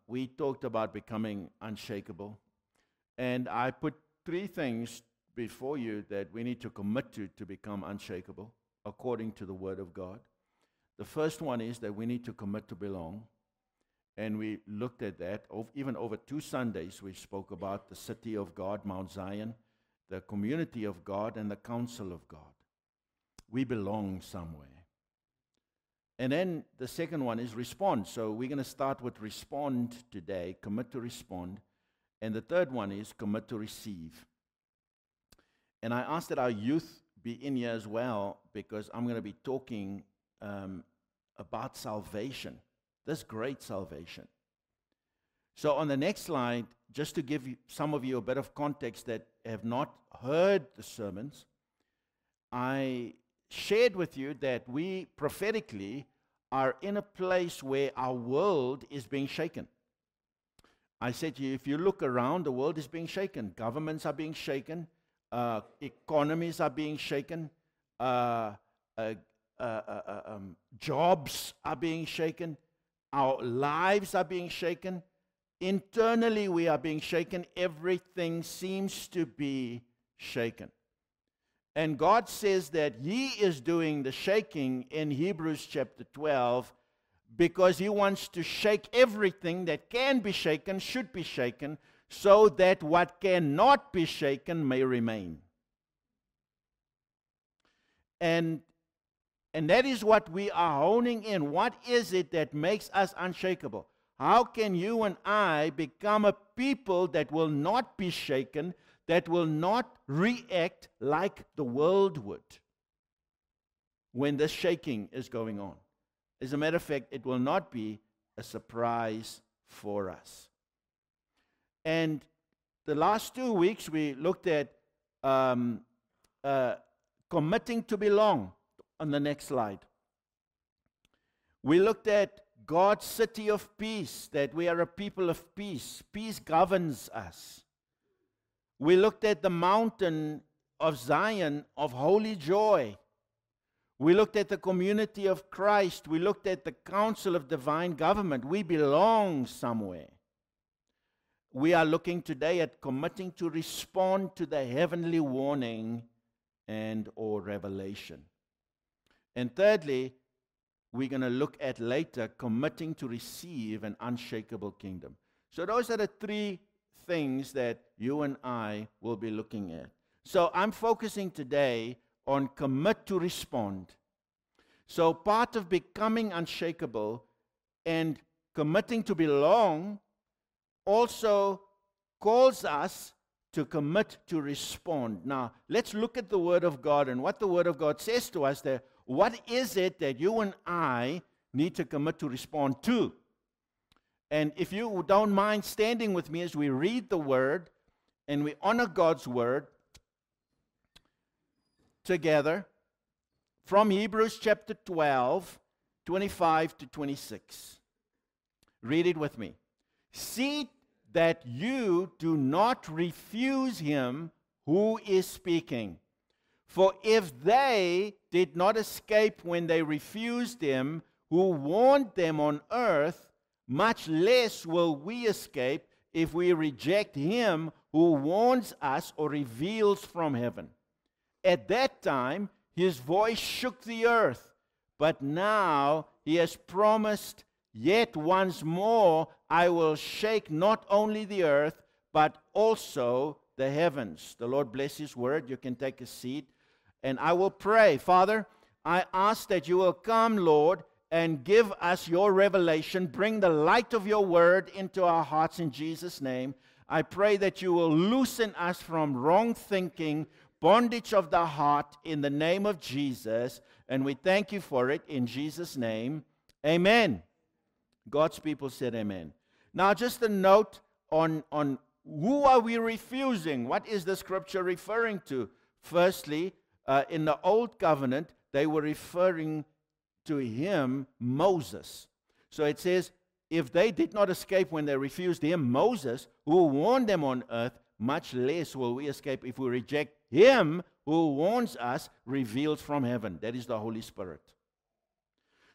we talked about becoming unshakable. And I put three things before you that we need to commit to become unshakable, according to the Word of God. The first one is that we need to commit to belong. And we looked at that. Even over 2 Sundays, we spoke about the city of God, Mount Zion, the community of God, and the counsel of God. We belong somewhere. And then the second one is respond. So we're going to start with respond today, commit to respond. And the third one is commit to receive. And I asked that our youth be in here as well, because I'm going to be talking about salvation, this great salvation. So on the next slide, just to give some of you a bit of context that have not heard the sermons, I shared with you that we prophetically are in a place where our world is being shaken. I said to you, if you look around, the world is being shaken. Governments are being shaken. Economies are being shaken. Jobs are being shaken. Our lives are being shaken. Internally, we are being shaken. Everything seems to be shaken. And God says that He is doing the shaking in Hebrews chapter 12 because He wants to shake everything that can be shaken, should be shaken, so that what cannot be shaken may remain. And that is what we are honing in. What is it that makes us unshakable? How can you and I become a people that will not be shaken, that will not react like the world would when this shaking is going on? As a matter of fact, it will not be a surprise for us. And the last 2 weeks, we looked at committing to belong. On the next slide, we looked at God's city of peace, that we are a people of peace. Peace governs us. We looked at the mountain of Zion of holy joy. We looked at the community of Christ. We looked at the council of divine government. We belong somewhere. We are looking today at committing to respond to the heavenly warning and or revelation. And thirdly, we're going to look at later committing to receive an unshakable kingdom. So those are the three things that you and I will be looking at. So I'm focusing today on commit to respond. So part of becoming unshakable and committing to belong also calls us to commit to respond. Now, let's look at the Word of God and what the Word of God says to us there. What is it that you and I need to commit to respond to? And if you don't mind standing with me as we read the Word and we honor God's Word together from Hebrews chapter 12, 25 to 26. Read it with me. See that you do not refuse him who is speaking. For if they did not escape when they refused him who warned them on earth, much less will we escape if we reject him who warns us or reveals from heaven. At that time, his voice shook the earth, but now he has promised, yet once more I will shake not only the earth, but also the heavens. The Lord bless his word. You can take a seat. And I will pray. Father, I ask that you will come, Lord, and give us your revelation. Bring the light of your word into our hearts in Jesus' name. I pray that you will loosen us from wrong thinking, bondage of the heart, in the name of Jesus. And we thank you for it in Jesus' name. Amen. God's people said amen. Now, just a note on who are we refusing? What is the scripture referring to? Firstly, in the Old Covenant, they were referring to him, Moses. So it says, if they did not escape when they refused him, Moses, who warned them on earth, much less will we escape if we reject him who warns us, revealed from heaven. That is the Holy Spirit.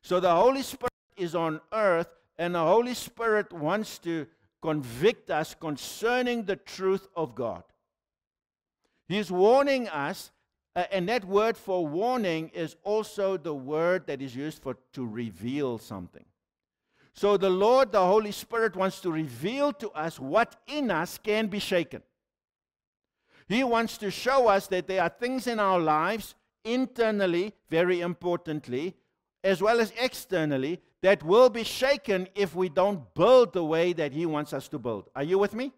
So the Holy Spirit is on earth, and the Holy Spirit wants to convict us concerning the truth of God. He's warning us, and that word for warning is also the word that is used for to reveal something. So the Lord, the Holy Spirit, wants to reveal to us what in us can be shaken. He wants to show us that there are things in our lives, internally, very importantly, as well as externally, that will be shaken if we don't build the way that He wants us to build. Are you with me?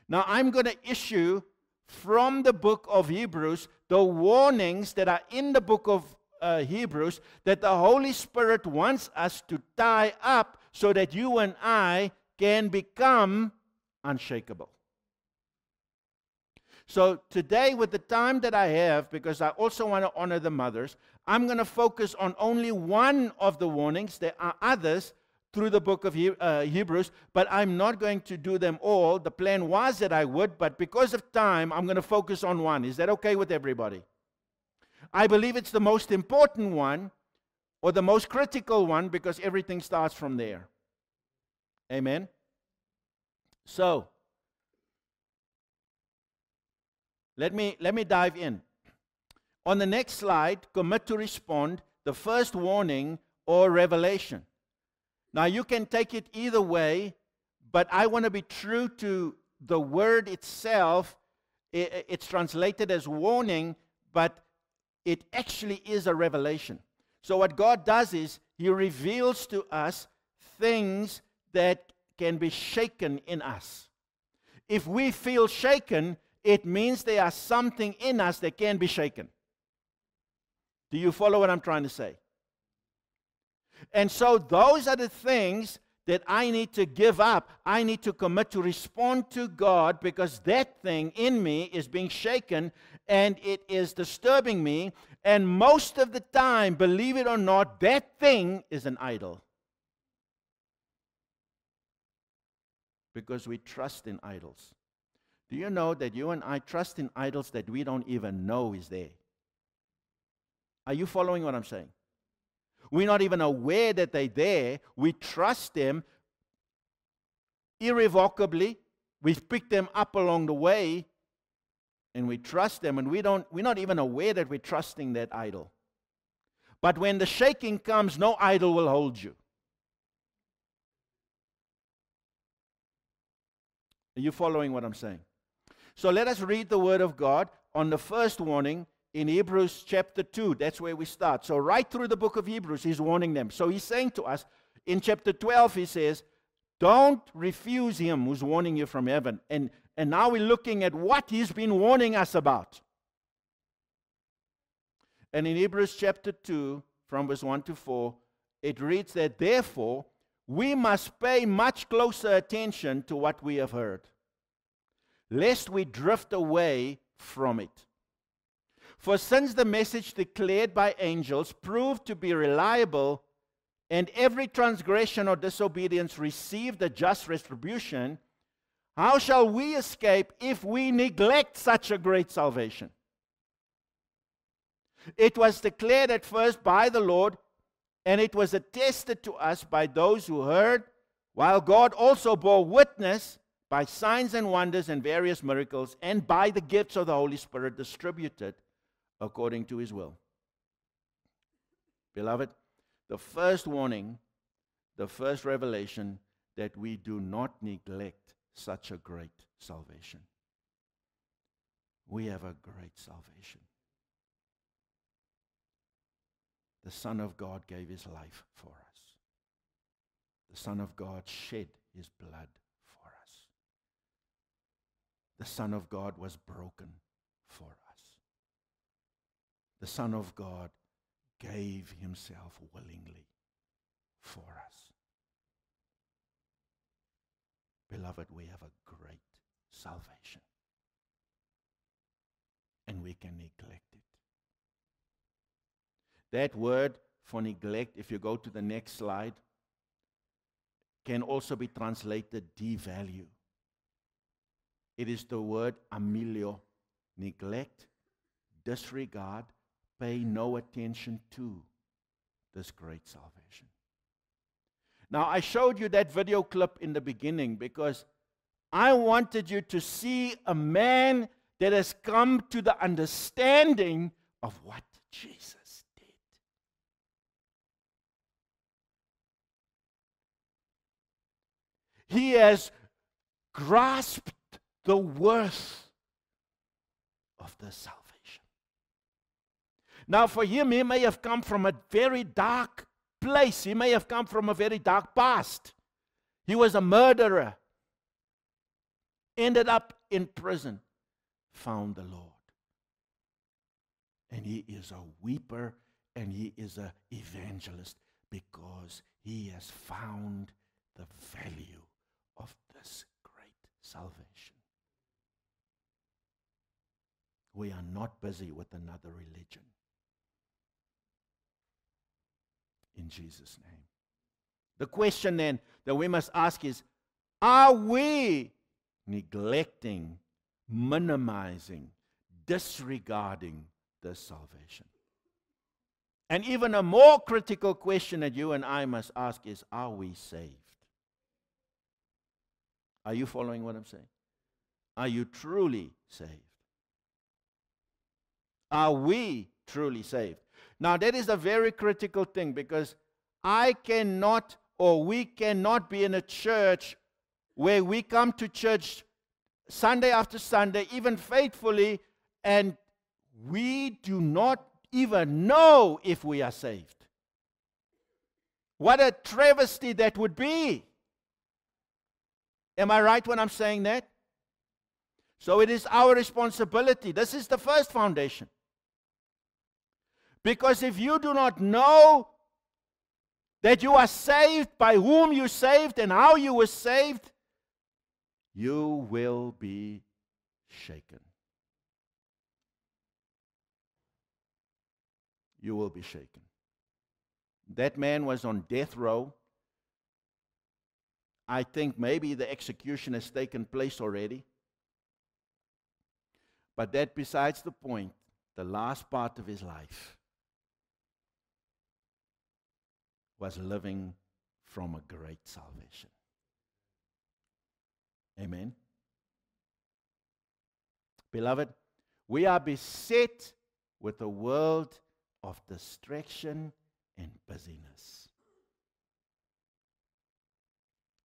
Now, I'm going to issue from the book of Hebrews the warnings that are in the book of Hebrews that the Holy Spirit wants us to tie up so that you and I can become unshakable. So today, with the time that I have, because I also want to honor the mothers, I'm going to focus on only one of the warnings. There are others through the book of Hebrews, but I'm not going to do them all. The plan was that I would, but because of time, I'm going to focus on one. Is that okay with everybody? I believe it's the most important one, or the most critical one, because everything starts from there. Amen? So, let me dive in. On the next slide, commit to respond, the first warning or revelation. Now, you can take it either way, but I want to be true to the word itself. It's translated as warning, but it actually is a revelation. So what God does is He reveals to us things that can be shaken in us. If we feel shaken, it means there is something in us that can be shaken. Do you follow what I'm trying to say? And so those are the things that I need to give up. I need to commit to respond to God, because that thing in me is being shaken and it is disturbing me. And most of the time, believe it or not, that thing is an idol. Because we trust in idols. Do you know that you and I trust in idols that we don't even know is there? Are you following what I'm saying? We're not even aware that they're there. We trust them irrevocably. We've picked them up along the way, and we trust them, and we're not even aware that we're trusting that idol. But when the shaking comes, no idol will hold you. Are you following what I'm saying? So let us read the Word of God on the first warning in Hebrews chapter 2. That's where we start. So right through the book of Hebrews, He's warning them. So He's saying to us, in chapter 12, He says, don't refuse Him who's warning you from heaven. And now we're looking at what He's been warning us about. And in Hebrews chapter 2, from verse 1 to 4, it reads that, therefore, we must pay much closer attention to what we have heard, lest we drift away from it. For since the message declared by angels proved to be reliable, and every transgression or disobedience received a just retribution, how shall we escape if we neglect such a great salvation? It was declared at first by the Lord, and it was attested to us by those who heard, while God also bore witness by signs and wonders and various miracles, and by the gifts of the Holy Spirit distributed according to His will. Beloved, the first warning, the first revelation, that we do not neglect such a great salvation. We have a great salvation. The Son of God gave His life for us. The Son of God shed His blood for us. The Son of God was broken for us. The Son of God gave Himself willingly for us. Beloved, we have a great salvation, and we can neglect it. That word for neglect, if you go to the next slide, can also be translated devalue. It is the word amilio, neglect, disregard, pay no attention to this great salvation. Now, I showed you that video clip in the beginning because I wanted you to see a man that has come to the understanding of what Jesus did. He has grasped the worth of the salvation. Now, for him, he may have come from a very dark place. He may have come from a very dark past. He was a murderer. Ended up in prison. Found the Lord. And he is a weeper and he is an evangelist because he has found the value of this great salvation. We are not busy with another religion. In Jesus' name. The question then that we must ask is, are we neglecting, minimizing, disregarding this salvation? And even a more critical question that you and I must ask is, are we saved? Are you following what I'm saying? Are you truly saved? Are we truly saved? Now, that is a very critical thing because I cannot or we cannot be in a church where we come to church Sunday after Sunday, even faithfully, and we do not even know if we are saved. What a travesty that would be. Am I right when I'm saying that? So it is our responsibility. This is the first foundation. Because if you do not know that you are saved, by whom you saved, and how you were saved, you will be shaken. You will be shaken. That man was on death row. I think maybe the execution has taken place already. But that besides the point, the last part of his life was living from a great salvation. Amen. Beloved, we are beset with a world of distraction and busyness.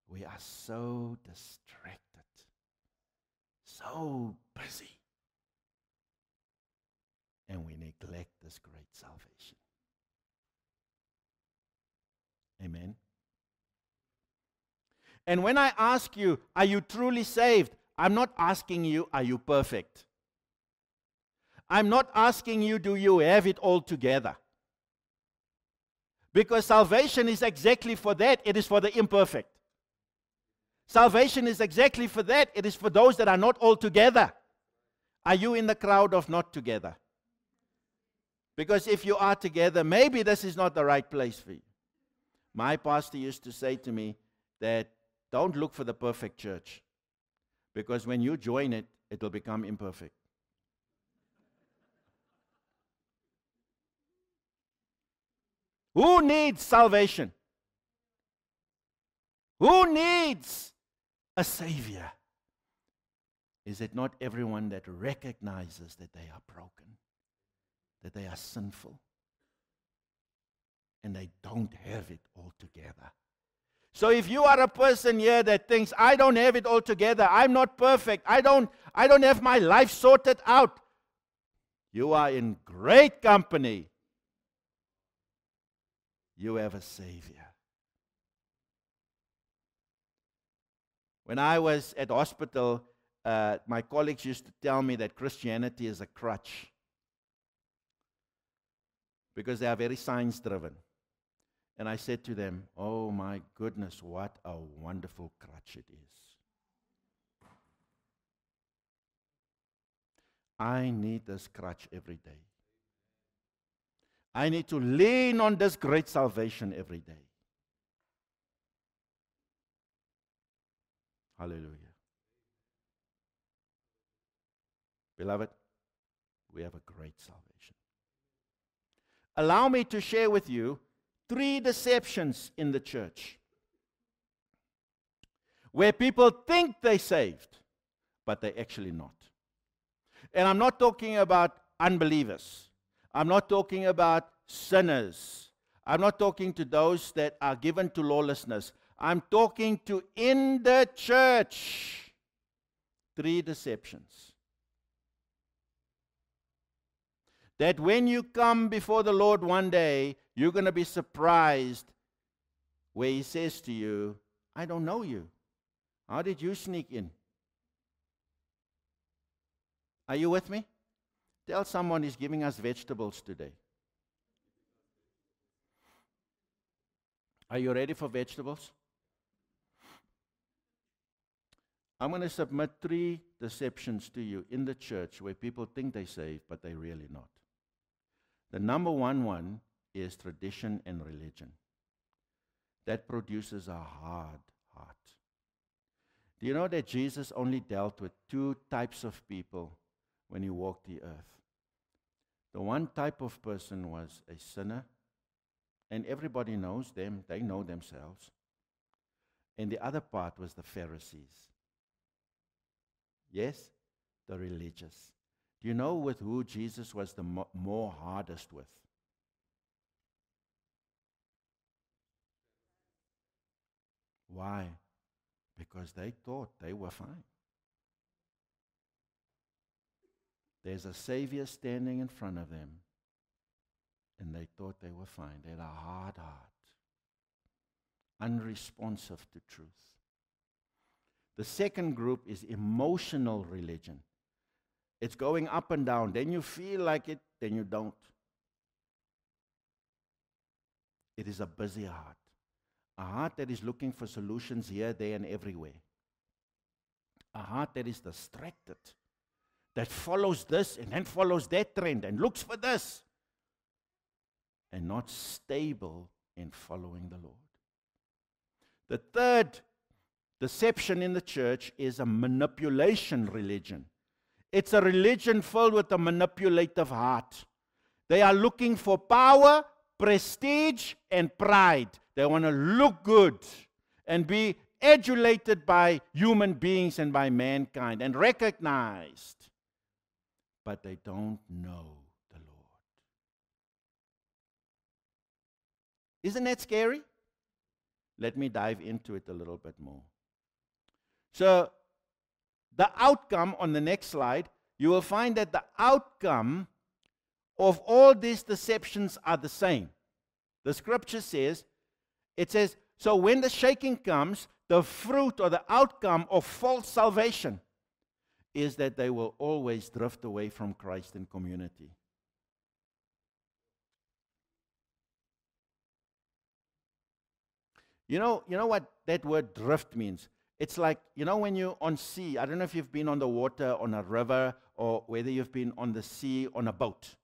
We are so distracted, so busy, and we neglect this great salvation. Amen. And when I ask you, are you truly saved? I'm not asking you, are you perfect? I'm not asking you, do you have it all together? Because salvation is exactly for that. It is for the imperfect. Salvation is exactly for that. It is for those that are not all together. Are you in the crowd of not together? Because if you are together, maybe this is not the right place for you. My pastor used to say to me that don't look for the perfect church. Because when you join it, it will become imperfect. Who needs salvation? Who needs a Savior? Is it not everyone that recognizes that they are broken, that they are sinful, and they don't have it all together? So if you are a person here that thinks, I don't have it all together, I'm not perfect, I don't have my life sorted out, you are in great company. You have a Savior. When I was at hospital, my colleagues used to tell me that Christianity is a crutch because they are very science-driven. And I said to them, oh my goodness, what a wonderful crutch it is. I need this crutch every day. I need to lean on this great salvation every day. Hallelujah. Beloved, we have a great salvation. Allow me to share with you 3 deceptions in the church. where people think they're saved, but they're actually not. And I'm not talking about unbelievers. I'm not talking about sinners. I'm not talking to those that are given to lawlessness. I'm talking to in the church. 3 deceptions. That when you come before the Lord one day, you're going to be surprised where He says to you, I don't know you. How did you sneak in? Are you with me? Tell someone He's giving us vegetables today. Are you ready for vegetables? I'm going to submit 3 deceptions to you in the church where people think they're saved, but they're really not. The number one is tradition and religion. That produces a hard heart. Do you know that Jesus only dealt with 2 types of people when He walked the earth? The one type of person was a sinner, and everybody knows them, they know themselves. And the other part was the Pharisees. Yes, the religious. Do you know with who Jesus was the more hardest with? Why? Because they thought they were fine. There's a Savior standing in front of them, and they thought they were fine. They had a hard heart, unresponsive to truth. The second group is emotional religion. It's going up and down. Then you feel like it, then you don't. It is a busy heart. A heart that is looking for solutions here, there, and everywhere. A heart that is distracted, that follows this and then follows that trend and looks for this, and not stable in following the Lord. The third deception in the church is a manipulation religion. It's a religion filled with a manipulative heart. They are looking for power, prestige, and pride. They want to look good and be adulated by human beings and by mankind and recognized. But they don't know the Lord. Isn't that scary? Let me dive into it a little bit more. So, the outcome on the next slide, you will find that the outcome of all these deceptions are the same. The scripture says, it says, so when the shaking comes, the fruit or the outcome of false salvation is that they will always drift away from Christ and community. You know what that word drift means? It's like, when you're on sea, I don't know if you've been on the water, on a river, or whether you've been on the sea on a boat.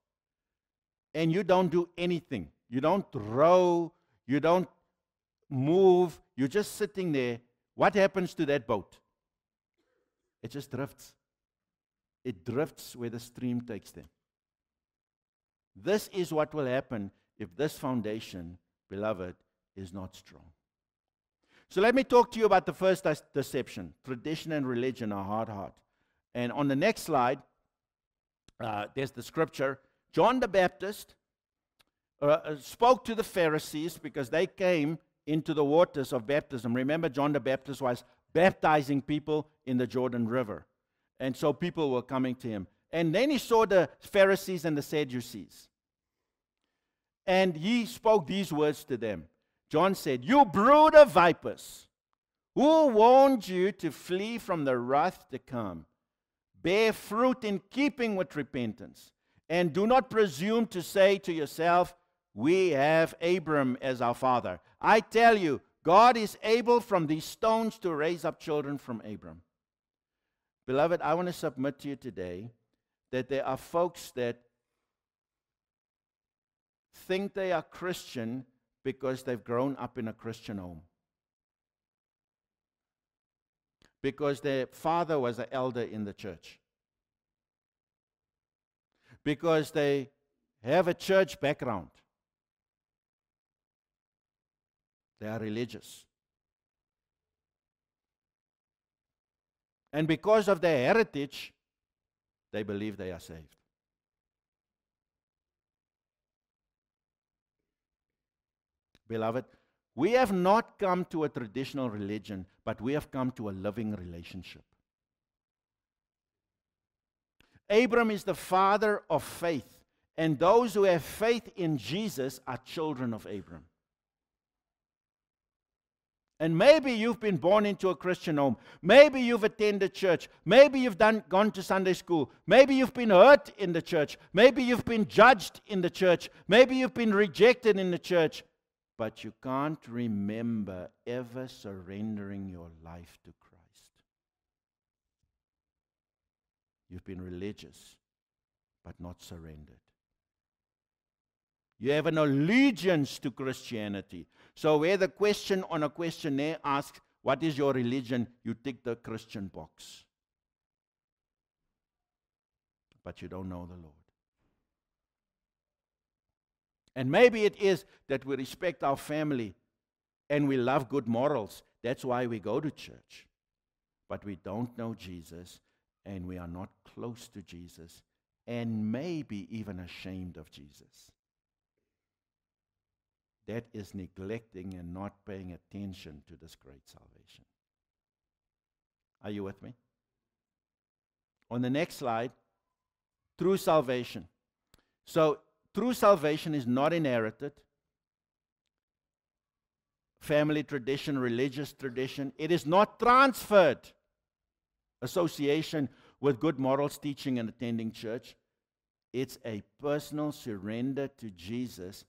And you don't do anything. You don't row, you don't move, you're just sitting there. What happens to that boat? It just drifts. It drifts where the stream takes them. This is what will happen if this foundation, beloved, is not strong. So let me talk to you about the first deception, tradition and religion, a hard heart. And on the next slide, there's the scripture. John the Baptist spoke to the Pharisees because they came into the waters of baptism. Remember, John the Baptist was baptizing people in the Jordan River. And so people were coming to him. And then he saw the Pharisees and the Sadducees. And he spoke these words to them. John said, "You brood of vipers, who warned you to flee from the wrath to come? Bear fruit in keeping with repentance, and do not presume to say to yourself, we have Abram as our father. I tell you, God is able from these stones to raise up children from Abram." Beloved, I want to submit to you today that there are folks that think they are Christian because they've grown up in a Christian home. Because their father was an elder in the church. Because they have a church background. They are religious. And because of their heritage, they believe they are saved. Beloved, we have not come to a traditional religion, but we have come to a living relationship. Abram is the father of faith, and those who have faith in Jesus are children of Abram. And maybe you've been born into a Christian home. Maybe you've attended church. Maybe you've gone to Sunday school. Maybe you've been hurt in the church. Maybe you've been judged in the church. Maybe you've been rejected in the church. But you can't remember ever surrendering your life to Christ. You've been religious, but not surrendered. You have an allegiance to Christianity. So where the question on a questionnaire asks, what is your religion? You tick the Christian box. But you don't know the Lord. And maybe it is that we respect our family and we love good morals. That's why we go to church. But we don't know Jesus, and we are not close to Jesus, and maybe even ashamed of Jesus. That is neglecting and not paying attention to this great salvation. Are you with me? On the next slide, true salvation. So, true salvation is not inherited. Family tradition, religious tradition. It is not transferred. Association with good morals, teaching, and attending church. It's a personal surrender to Jesus,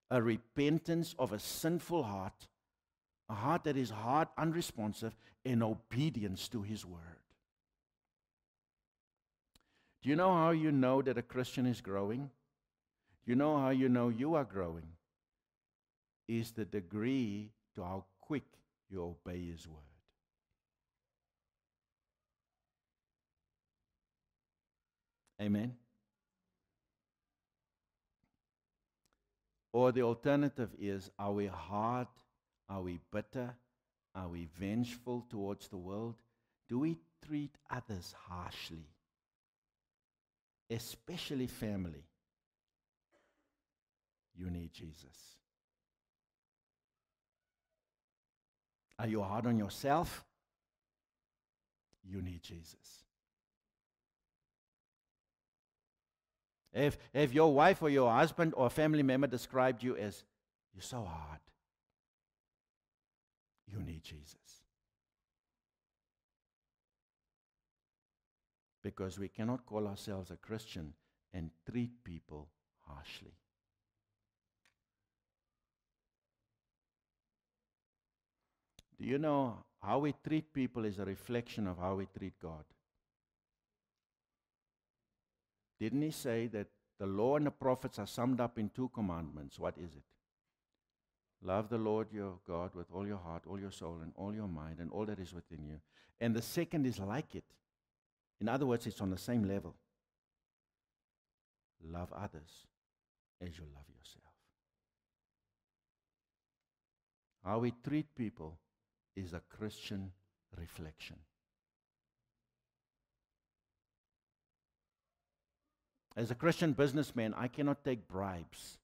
a repentance of a sinful heart, a heart that is hard, unresponsive, in obedience to His word. Do you know how you know that a Christian is growing? You know how you know you are growing? Is the degree to how quick you obey His word. Amen? Or the alternative is, are we hard? Are we bitter? Are we vengeful towards the world? Do we treat others harshly? Especially family. You need Jesus. Are you hard on yourself? You need Jesus. If your wife or your husband or family member described you as, you're so hard, you need Jesus. Because we cannot call ourselves a Christian and treat people harshly. Do you know how we treat people is a reflection of how we treat God? Didn't He say that the law and the prophets are summed up in 2 commandments? What is it? Love the Lord your God with all your heart, all your soul, and all your mind, and all that is within you. And the second is like it. In other words, it's on the same level. Love others as you love yourself. How we treat people is a Christian reflection. As a Christian businessman, I cannot take bribes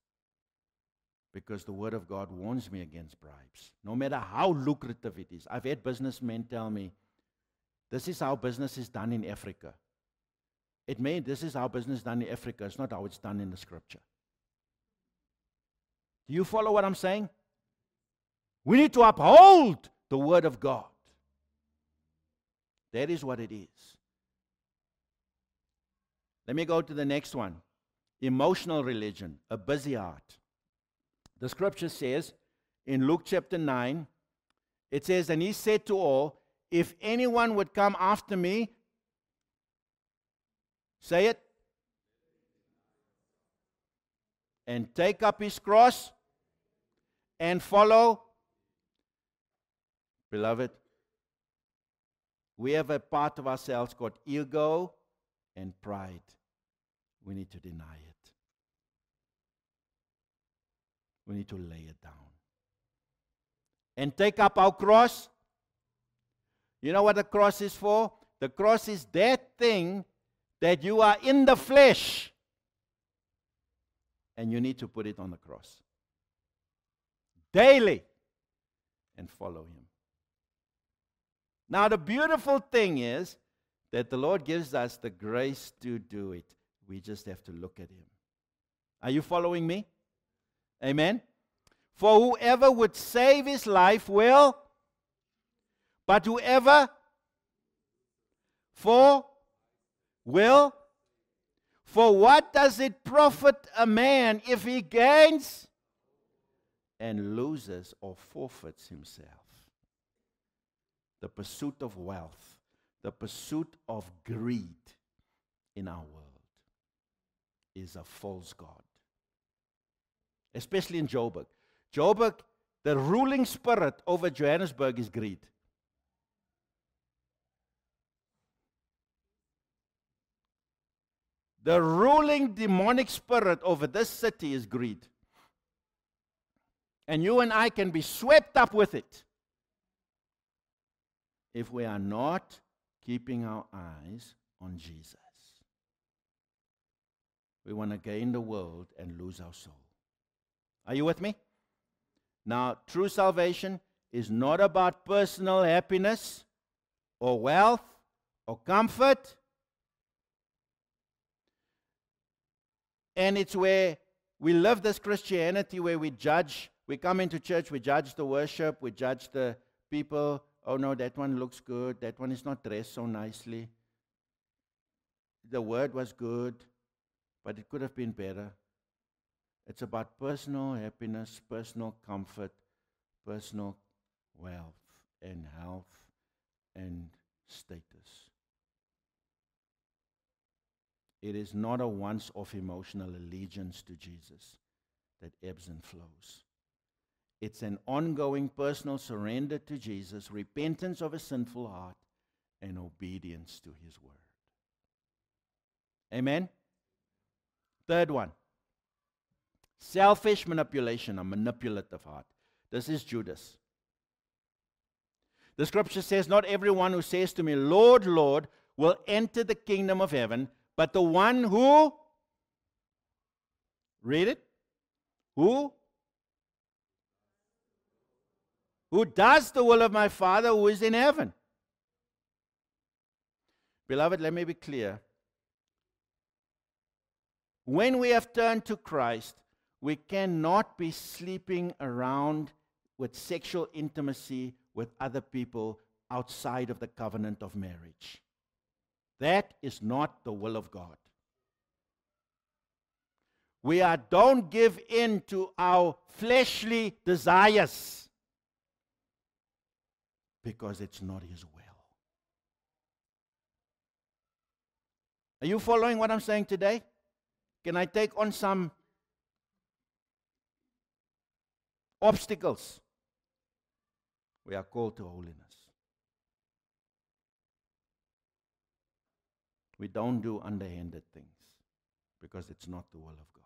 because the Word of God warns me against bribes, no matter how lucrative it is. I've had businessmen tell me, this is how business is done in Africa. This is how business is done in Africa. It's not how it's done in the Scripture. Do you follow what I'm saying? We need to uphold the Word of God. That is what it is. Let me go to the next one. Emotional religion, a busy heart. The Scripture says in Luke chapter 9, it says, and He said to all, if anyone would come after me, say it, and take up his cross and follow. Beloved, we have a part of ourselves called ego and pride. We need to deny it. We need to lay it down. And take up our cross. You know what the cross is for? The cross is that thing that you are in the flesh, and you need to put it on the cross daily and follow Him. Now, the beautiful thing is that the Lord gives us the grace to do it. We just have to look at Him. Are you following me? Amen? For whoever would save his life will, but whoever will. For what does it profit a man if he gains and loses or forfeits himself? The pursuit of wealth, the pursuit of greed in our world is a false god. Especially in Joburg. Joburg, the ruling spirit over Johannesburg is greed. The ruling demonic spirit over this city is greed. And you and I can be swept up with it if we are not keeping our eyes on Jesus. We want to gain the world and lose our soul. Are you with me? Now, true salvation is not about personal happiness or wealth or comfort. And it's where we live this Christianity where we judge. We come into church, we judge the worship, we judge the people. Oh no, that one looks good. That one is not dressed so nicely. The word was good, but it could have been better. It's about personal happiness, personal comfort, personal wealth and health and status. It is not a once-off emotional allegiance to Jesus that ebbs and flows. It's an ongoing personal surrender to Jesus, repentance of a sinful heart, and obedience to His word. Amen? Third one. Selfish manipulation, a manipulative heart. This is Judas. The scripture says, not everyone who says to me, Lord, Lord, will enter the kingdom of heaven, but the one who, read it, who does the will of my Father who is in heaven. Beloved, let me be clear. When we have turned to Christ, we cannot be sleeping around with sexual intimacy with other people outside of the covenant of marriage. That is not the will of God. Don't give in to our fleshly desires because it's not His will. Are you following what I'm saying today? Can I take on some obstacles? We are called to holiness. We don't do underhanded things because it's not the will of God.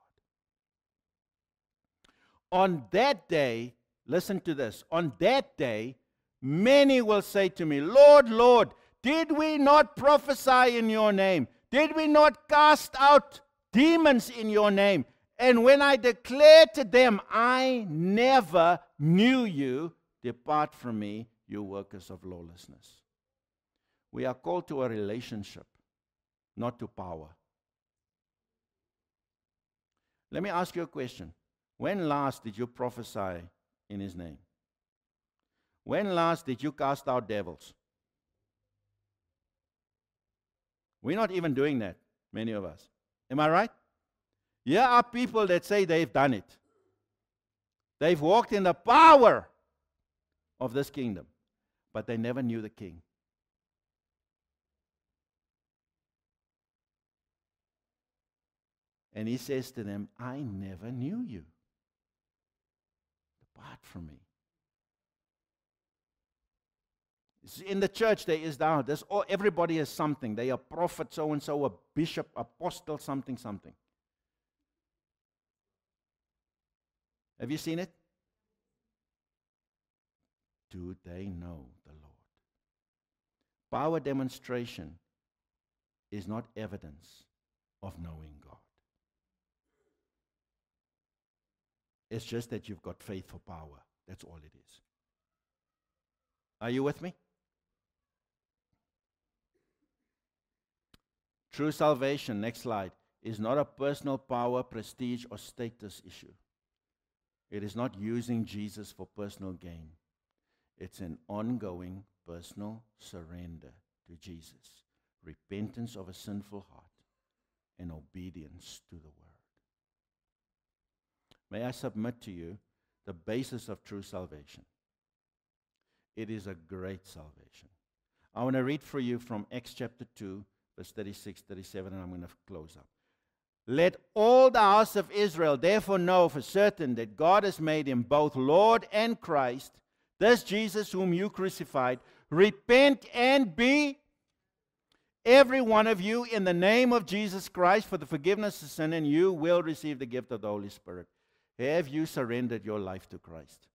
On that day, listen to this, on that day, many will say to me, Lord, Lord, did we not prophesy in your name? Did we not cast out demons in your name? And when I declare to them, I never knew you, depart from me, you workers of lawlessness. We are called to a relationship, not to power. Let me ask you a question. When last did you prophesy in His name? When last did you cast out devils? We're not even doing that, many of us. Am I right? Here are people that say they've done it. They've walked in the power of this kingdom, but they never knew the King. And He says to them, I never knew you. Depart from me. In the church, there is now, everybody has something. They are prophet, so-and-so, a bishop, apostle, something, something. Have you seen it? Do they know the Lord? Power demonstration is not evidence of knowing God. It's just that you've got faith for power. That's all it is. Are you with me? True salvation, next slide, is not a personal power, prestige, or status issue. It is not using Jesus for personal gain. It's an ongoing personal surrender to Jesus, repentance of a sinful heart, and obedience to the word. May I submit to you the basis of true salvation? It is a great salvation. I want to read for you from Acts chapter 2, verse 36, 37, and I'm going to close up. Let all the house of Israel therefore know for certain that God has made him both Lord and Christ, this Jesus whom you crucified. Repent and be, every one of you, in the name of Jesus Christ for the forgiveness of sin, and you will receive the gift of the Holy Spirit. Have you surrendered your life to Christ?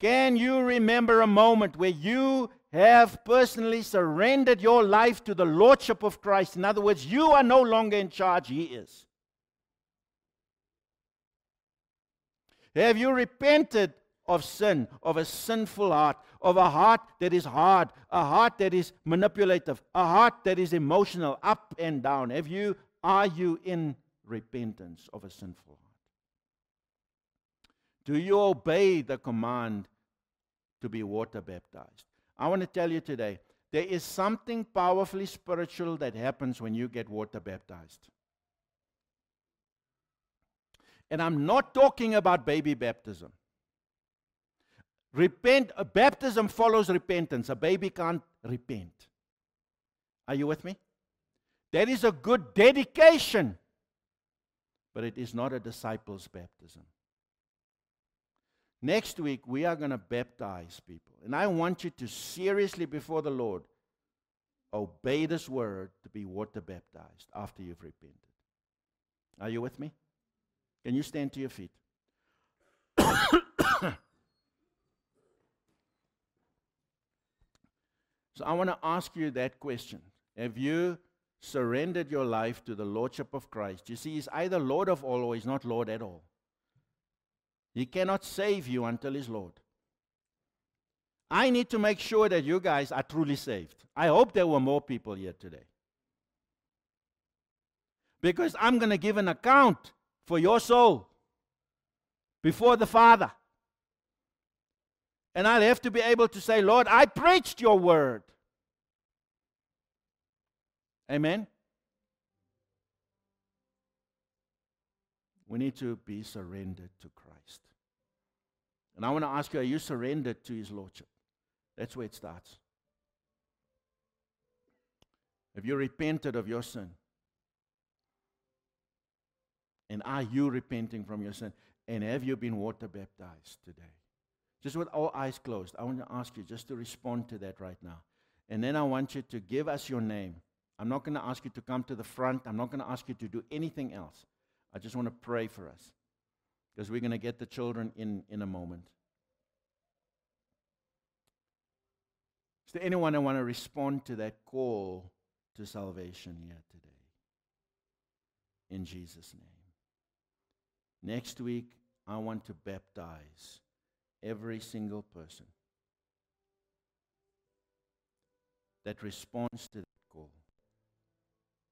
Can you remember a moment where you have personally surrendered your life to the Lordship of Christ? In other words, you are no longer in charge, He is. Have you repented of sin, of a sinful heart, of a heart that is hard, a heart that is manipulative, a heart that is emotional, up and down? Are you in repentance of a sinful heart? Do you obey the command to be water baptized? I want to tell you today, there is something powerfully spiritual that happens when you get water baptized. And I'm not talking about baby baptism. Baptism follows repentance. A baby can't repent. Are you with me? That is a good dedication, but it is not a disciple's baptism. Next week, we are going to baptize people. And I want you to seriously, before the Lord, obey this word to be water baptized after you've repented. Are you with me? Can you stand to your feet? So I want to ask you that question. Have you surrendered your life to the Lordship of Christ? You see, He's either Lord of all or He's not Lord at all. He cannot save you until He's Lord. I need to make sure that you guys are truly saved. I hope there were more people here today. Because I'm going to give an account for your soul before the Father. And I'll have to be able to say, Lord, I preached your word. Amen? We need to be surrendered to Christ. And I want to ask you, are you surrendered to His Lordship? That's where it starts. Have you repented of your sin? And are you repenting from your sin? And have you been water baptized today? Just with all eyes closed, I want to ask you just to respond to that right now. And then I want you to give us your name. I'm not going to ask you to come to the front. I'm not going to ask you to do anything else. I just want to pray for us, because we're going to get the children in a moment. Is there anyone that want to respond to that call to salvation here today? In Jesus' name. Next week, I want to baptize every single person that responds to that call.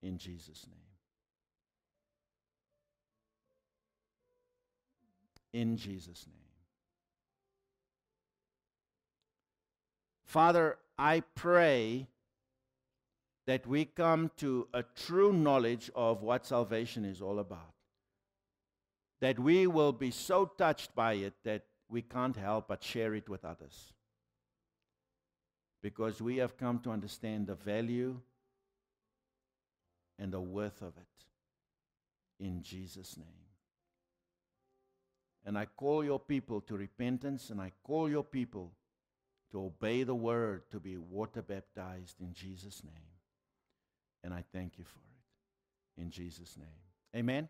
In Jesus' name. In Jesus' name. Father, I pray that we come to a true knowledge of what salvation is all about. That we will be so touched by it that we can't help but share it with others. Because we have come to understand the value and the worth of it. In Jesus' name. And I call your people to repentance, and I call your people to obey the word, to be water baptized in Jesus' name. And I thank you for it. In Jesus' name. Amen.